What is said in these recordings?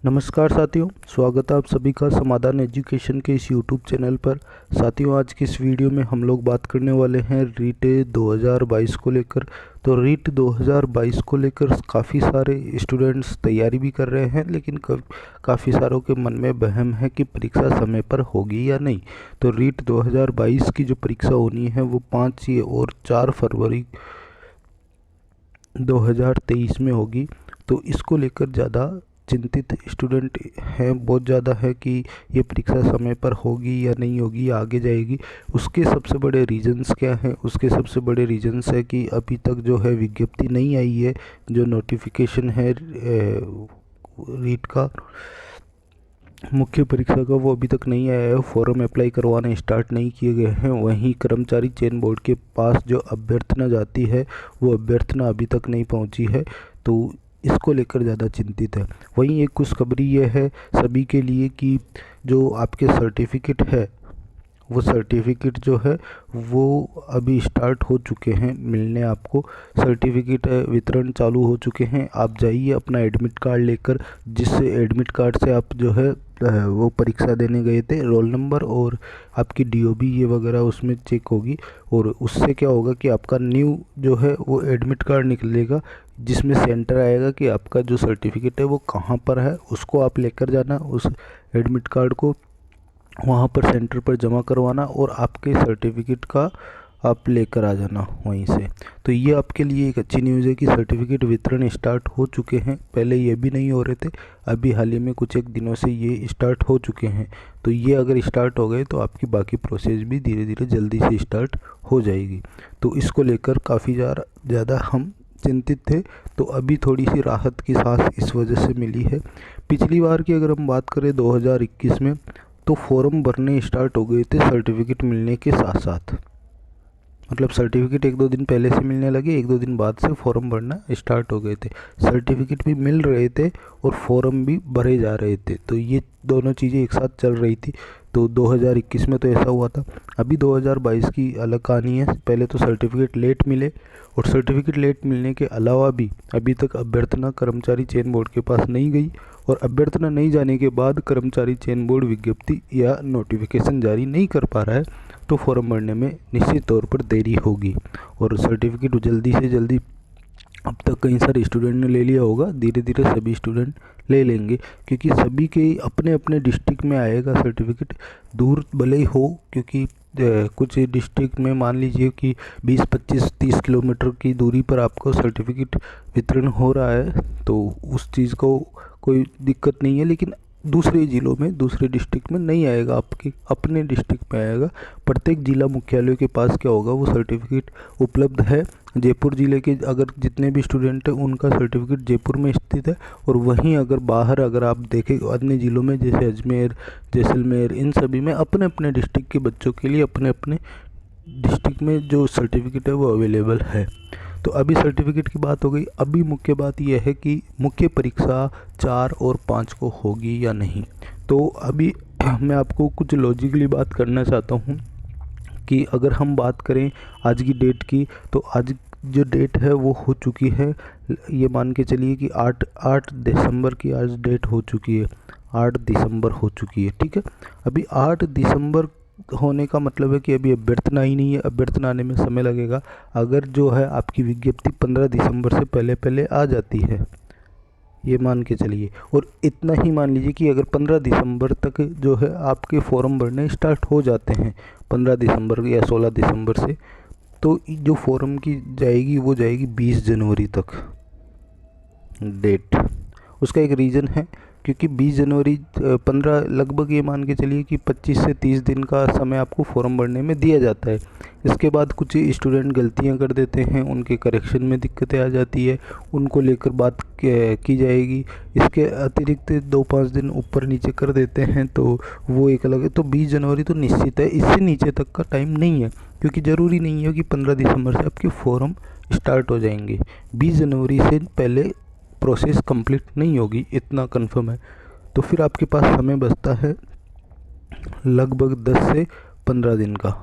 नमस्कार साथियों, स्वागत है आप सभी का समाधान एजुकेशन के इस यूट्यूब चैनल पर। साथियों, आज की इस वीडियो में हम लोग बात करने वाले हैं रीट 2022 को लेकर। तो रीट 2022 को लेकर काफ़ी सारे स्टूडेंट्स तैयारी भी कर रहे हैं, लेकिन काफ़ी सारों के मन में वहम है कि परीक्षा समय पर होगी या नहीं। तो रीट 2022 की जो परीक्षा होनी है वो 5 और 4 फरवरी 2023 में होगी। तो इसको लेकर ज़्यादा चिंतित स्टूडेंट हैं, बहुत ज़्यादा है कि ये परीक्षा समय पर होगी या नहीं होगी या आगे जाएगी। उसके सबसे बड़े रीजंस क्या हैं? उसके सबसे बड़े रीजंस है कि अभी तक जो है विज्ञप्ति नहीं आई है, जो नोटिफिकेशन है रीट का मुख्य परीक्षा का, वो अभी तक नहीं आया है। फॉर्म अप्लाई करवाने स्टार्ट नहीं किए गए हैं। वहीं कर्मचारी चयन बोर्ड के पास जो अभ्यर्थना जाती है वो अभ्यर्थना अभी तक नहीं पहुंची है, तो इसको लेकर ज़्यादा चिंतित है। वहीं एक खुशखबरी ये है सभी के लिए कि जो आपके सर्टिफिकेट है वो सर्टिफिकेट जो है वो अभी स्टार्ट हो चुके हैं मिलने। आपको सर्टिफिकेट वितरण चालू हो चुके हैं। आप जाइए अपना एडमिट कार्ड लेकर, जिससे एडमिट कार्ड से आप जो है वो परीक्षा देने गए थे, रोल नंबर और आपकी डीओबी ये वगैरह उसमें चेक होगी। और उससे क्या होगा कि आपका न्यू जो है वो एडमिट कार्ड निकलेगा, जिसमें सेंटर आएगा कि आपका जो सर्टिफिकेट है वो कहाँ पर है। उसको आप लेकर जाना, उस एडमिट कार्ड को वहाँ पर सेंटर पर जमा करवाना और आपके सर्टिफिकेट का आप लेकर आ जाना वहीं से। तो ये आपके लिए एक अच्छी न्यूज़ है कि सर्टिफिकेट वितरण स्टार्ट हो चुके हैं। पहले ये भी नहीं हो रहे थे, अभी हाल ही में कुछ एक दिनों से ये स्टार्ट हो चुके हैं। तो ये अगर स्टार्ट हो गए तो आपकी बाकी प्रोसेस भी धीरे धीरे जल्दी से स्टार्ट हो जाएगी। तो इसको लेकर काफ़ी ज़्यादा हम चिंतित थे। तो अभी थोड़ी सी राहत की सांस इस वजह से मिली है। पिछली बार की अगर हम बात करें 2021 में, तो फॉर्म भरने स्टार्ट हो गए थे सर्टिफिकेट मिलने के साथ साथ। मतलब सर्टिफिकेट 1-2 दिन पहले से मिलने लगे, 1-2 दिन बाद से फॉर्म भरना स्टार्ट हो गए थे। सर्टिफिकेट भी मिल रहे थे और फॉर्म भी भरे जा रहे थे। तो ये दोनों चीज़ें एक साथ चल रही थी। तो 2021 में तो ऐसा हुआ था। अभी 2022 की अलग कहानी है। पहले तो सर्टिफिकेट लेट मिले, और सर्टिफिकेट लेट मिलने के अलावा भी अभी तक अभ्यर्थना कर्मचारी चयन बोर्ड के पास नहीं गई, और अभ्यर्थना नहीं जाने के बाद कर्मचारी चयन बोर्ड विज्ञप्ति या नोटिफिकेशन जारी नहीं कर पा रहा है। तो फॉर्म भरने में निश्चित तौर पर देरी होगी, और सर्टिफिकेट जल्दी से जल्दी, अब तक कई सारे स्टूडेंट ने ले लिया होगा, धीरे धीरे सभी स्टूडेंट ले लेंगे, क्योंकि सभी के अपने अपने डिस्ट्रिक्ट में आएगा सर्टिफिकेट। दूर भले ही हो, क्योंकि कुछ डिस्ट्रिक्ट में मान लीजिए कि 20, 25, 30 किलोमीटर की दूरी पर आपको सर्टिफिकेट वितरण हो रहा है, तो उस चीज़ को कोई दिक्कत नहीं है। लेकिन दूसरे ज़िलों में, दूसरे डिस्ट्रिक्ट में नहीं आएगा, आपके अपने डिस्ट्रिक्ट में आएगा। प्रत्येक जिला मुख्यालय के पास क्या होगा, वो सर्टिफिकेट उपलब्ध है। जयपुर ज़िले के अगर जितने भी स्टूडेंट हैं उनका सर्टिफिकेट जयपुर में स्थित है। और वहीं अगर बाहर अगर आप देखें अन्य ज़िलों में, जैसे अजमेर, जैसलमेर, इन सभी में अपने अपने डिस्ट्रिक्ट के बच्चों के लिए अपने अपने डिस्ट्रिक्ट में जो सर्टिफिकेट है वो अवेलेबल है। तो अभी सर्टिफिकेट की बात हो गई। अभी मुख्य बात यह है कि मुख्य परीक्षा 4 और 5 को होगी या नहीं। तो अभी मैं आपको कुछ लॉजिकली बात करना चाहता हूँ कि अगर हम बात करें आज की डेट की, तो आज जो डेट है वो हो चुकी है, ये मान के चलिए कि 8 दिसंबर की आज डेट हो चुकी है। 8 दिसंबर हो चुकी है, ठीक है। अभी 8 दिसंबर होने का मतलब है कि अभी अभ्यर्थना ही नहीं है। अभ्यर्थना आने में समय लगेगा। अगर जो है आपकी विज्ञप्ति 15 दिसंबर से पहले पहले आ जाती है, ये मान के चलिए, और इतना ही मान लीजिए कि अगर 15 दिसंबर तक जो है आपके फॉर्म भरने स्टार्ट हो जाते हैं, 15 दिसंबर या 16 दिसंबर से, तो जो फॉर्म की जाएगी वो जाएगी 20 जनवरी तक डेट। उसका एक रीज़न है, क्योंकि 20 जनवरी 15 लगभग ये मान के चलिए कि 25 से 30 दिन का समय आपको फॉर्म भरने में दिया जाता है। इसके बाद कुछ स्टूडेंट गलतियां कर देते हैं, उनके करेक्शन में दिक्कतें आ जाती है, उनको लेकर बात की जाएगी। इसके अतिरिक्त 2-5 दिन ऊपर नीचे कर देते हैं, तो वो एक अलग है। तो 20 जनवरी तो निश्चित है, इससे नीचे तक का टाइम नहीं है, क्योंकि ज़रूरी नहीं है कि 15 दिसंबर से आपके फॉर्म स्टार्ट हो जाएंगे। 20 जनवरी से पहले प्रोसेस कंप्लीट नहीं होगी, इतना कंफर्म है। तो फिर आपके पास समय बचता है लगभग 10 से 15 दिन का।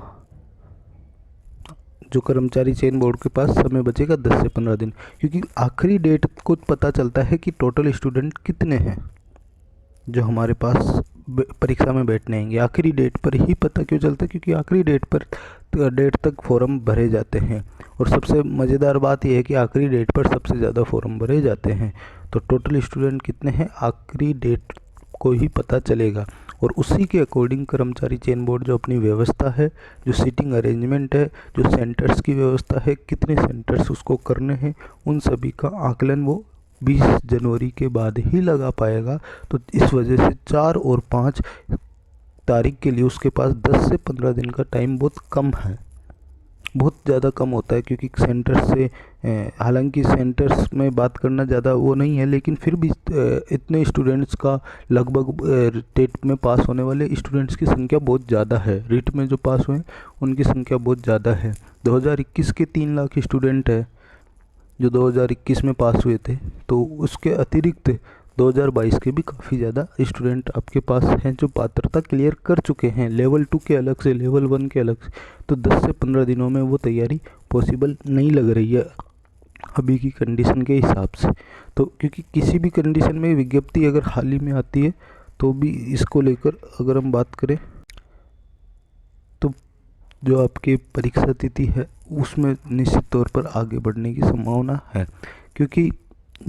जो कर्मचारी चयन बोर्ड के पास समय बचेगा 10 से 15 दिन, क्योंकि आखिरी डेट को पता चलता है कि टोटल स्टूडेंट कितने हैं। जो हमारे पास परीक्षा में बैठने आएंगे। आखिरी डेट पर ही पता क्यों चलता है? क्योंकि आखिरी डेट तक फॉर्म भरे जाते हैं, और सबसे मज़ेदार बात यह है कि आखिरी डेट पर सबसे ज़्यादा फॉर्म भरे जाते हैं। तो टोटल स्टूडेंट कितने हैं आखिरी डेट को ही पता चलेगा, और उसी के अकॉर्डिंग कर्मचारी चयन बोर्ड जो अपनी व्यवस्था है, जो सीटिंग अरेंजमेंट है, जो सेंटर्स की व्यवस्था है, कितने सेंटर्स उसको करने हैं, उन सभी का आकलन वो 20 जनवरी के बाद ही लगा पाएगा। तो इस वजह से 4 और 5 तारीख के लिए उसके पास 10 से 15 दिन का टाइम बहुत कम है, बहुत ज़्यादा कम होता है। क्योंकि सेंटर से हालांकि सेंटर्स में बात करना ज़्यादा वो नहीं है, लेकिन फिर भी इतने स्टूडेंट्स का लगभग टेट में पास होने वाले स्टूडेंट्स की संख्या बहुत ज़्यादा है। रीट में जो पास हुए हैं उनकी संख्या बहुत ज़्यादा है। 2021 के 3 लाख स्टूडेंट है जो 2021 में पास हुए थे, तो उसके अतिरिक्त 2022 के भी काफ़ी ज़्यादा स्टूडेंट आपके पास हैं जो पात्रता क्लियर कर चुके हैं, लेवल 2 के अलग से, लेवल 1 के अलग से। तो 10 से 15 दिनों में वो तैयारी पॉसिबल नहीं लग रही है अभी की कंडीशन के हिसाब से। तो क्योंकि किसी भी कंडीशन में विज्ञप्ति अगर हाल ही में आती है तो भी इसको लेकर अगर हम बात करें तो जो आपकी परीक्षा तिथि है उसमें निश्चित तौर पर आगे बढ़ने की संभावना है। क्योंकि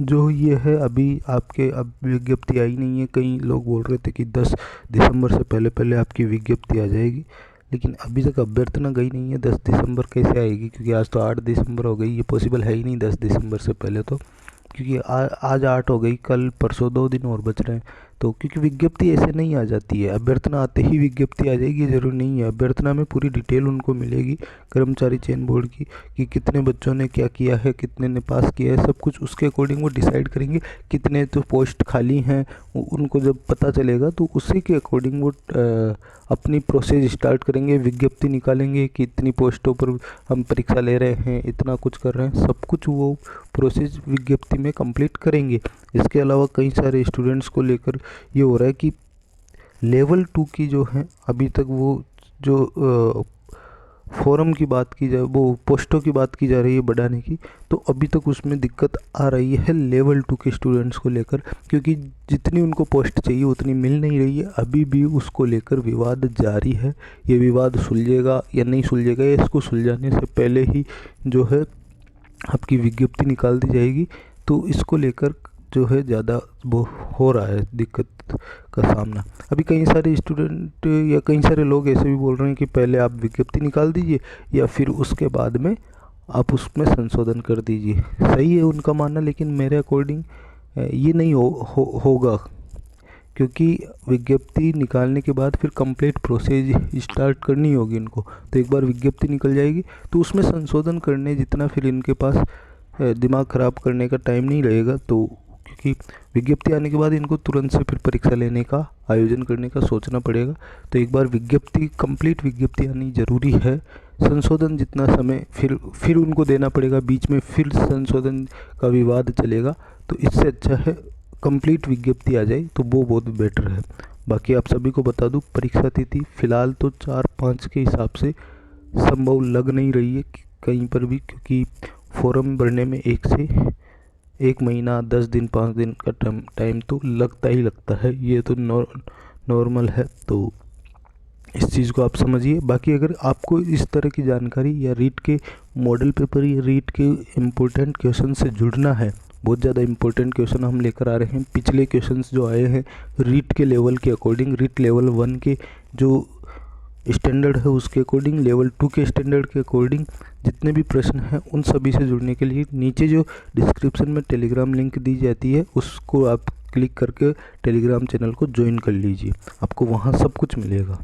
जो ये है अभी आपके अब विज्ञप्ति आई नहीं है। कई लोग बोल रहे थे कि 10 दिसंबर से पहले पहले आपकी विज्ञप्ति आ जाएगी, लेकिन अभी तक अभ्यर्थना गई नहीं है। 10 दिसंबर कैसे आएगी? क्योंकि आज तो 8 दिसंबर हो गई, ये पॉसिबल है ही नहीं 10 दिसंबर से पहले तो। क्योंकि आज 8 हो गई, कल परसों 2 दिन और बच रहे हैं। तो क्योंकि विज्ञप्ति ऐसे नहीं आ जाती है, अभ्यर्थना आते ही विज्ञप्ति आ जाएगी ये ज़रूरी नहीं है। अभ्यर्थना में पूरी डिटेल उनको मिलेगी कर्मचारी चयन बोर्ड की, कि कितने बच्चों ने क्या किया है, कितने ने पास किया है, सब कुछ उसके अकॉर्डिंग वो डिसाइड करेंगे। कितने तो पोस्ट खाली हैं उनको जब पता चलेगा तो उसी के अकॉर्डिंग वो अपनी प्रोसेस स्टार्ट करेंगे, विज्ञप्ति निकालेंगे कि इतनी पोस्टों पर हम परीक्षा ले रहे हैं, इतना कुछ कर रहे हैं, सब कुछ वो प्रोसेस विज्ञप्ति में कंप्लीट करेंगे। इसके अलावा कई सारे स्टूडेंट्स को लेकर ये हो रहा है कि लेवल 2 की जो है अभी तक वो जो फॉर्म की बात की जाए, वो पोस्टों की बात की जा रही है बढ़ाने की, तो अभी तक उसमें दिक्कत आ रही है लेवल 2 के स्टूडेंट्स को लेकर। क्योंकि जितनी उनको पोस्ट चाहिए उतनी मिल नहीं रही है, अभी भी उसको लेकर विवाद जारी है। ये विवाद सुलझेगा या नहीं सुलझेगा, या इसको सुलझाने से पहले ही जो है आपकी विज्ञप्ति निकाल दी जाएगी। तो इसको लेकर जो है ज़्यादा वो हो रहा है दिक्कत का सामना। अभी कई सारे स्टूडेंट या कई सारे लोग ऐसे भी बोल रहे हैं कि पहले आप विज्ञप्ति निकाल दीजिए या फिर उसके बाद में आप उसमें संशोधन कर दीजिए। सही है उनका मानना, लेकिन मेरे अकॉर्डिंग ये नहीं होगा। क्योंकि विज्ञप्ति निकालने के बाद फिर कंप्लीट प्रोसेस स्टार्ट करनी होगी इनको। तो एक बार विज्ञप्ति निकल जाएगी तो उसमें संशोधन करने जितना फिर इनके पास दिमाग ख़राब करने का टाइम नहीं रहेगा। तो क्योंकि विज्ञप्ति आने के बाद इनको तुरंत से फिर परीक्षा लेने का आयोजन करने का सोचना पड़ेगा। तो एक बार विज्ञप्ति कंप्लीट विज्ञप्ति आनी ज़रूरी है। संशोधन जितना समय फिर उनको देना पड़ेगा, बीच में फिर संशोधन का विवाद चलेगा। तो इससे अच्छा है कंप्लीट विज्ञप्ति आ जाए तो वो बहुत बेटर है। बाकी आप सभी को बता दूं परीक्षा तिथि फ़िलहाल तो 4-5 के हिसाब से संभव लग नहीं रही है कहीं पर भी, क्योंकि फॉर्म भरने में 1 महीना 10 दिन 5 दिन का टाइम तो लगता ही लगता है। ये तो नॉर्मल है। तो इस चीज़ को आप समझिए। बाकी अगर आपको इस तरह की जानकारी या रीट के मॉडल पेपर या रीट के इम्पोर्टेंट क्वेश्चन से जुड़ना है, बहुत ज़्यादा इंपॉर्टेंट क्वेश्चन हम लेकर आ रहे हैं। पिछले क्वेश्चंस जो आए हैं रीट के लेवल के अकॉर्डिंग, रीट लेवल 1 के जो स्टैंडर्ड है उसके अकॉर्डिंग, लेवल 2 के स्टैंडर्ड के अकॉर्डिंग जितने भी प्रश्न हैं उन सभी से जुड़ने के लिए नीचे जो डिस्क्रिप्शन में टेलीग्राम लिंक दी जाती है उसको आप क्लिक करके टेलीग्राम चैनल को ज्वाइन कर लीजिए, आपको वहाँ सब कुछ मिलेगा।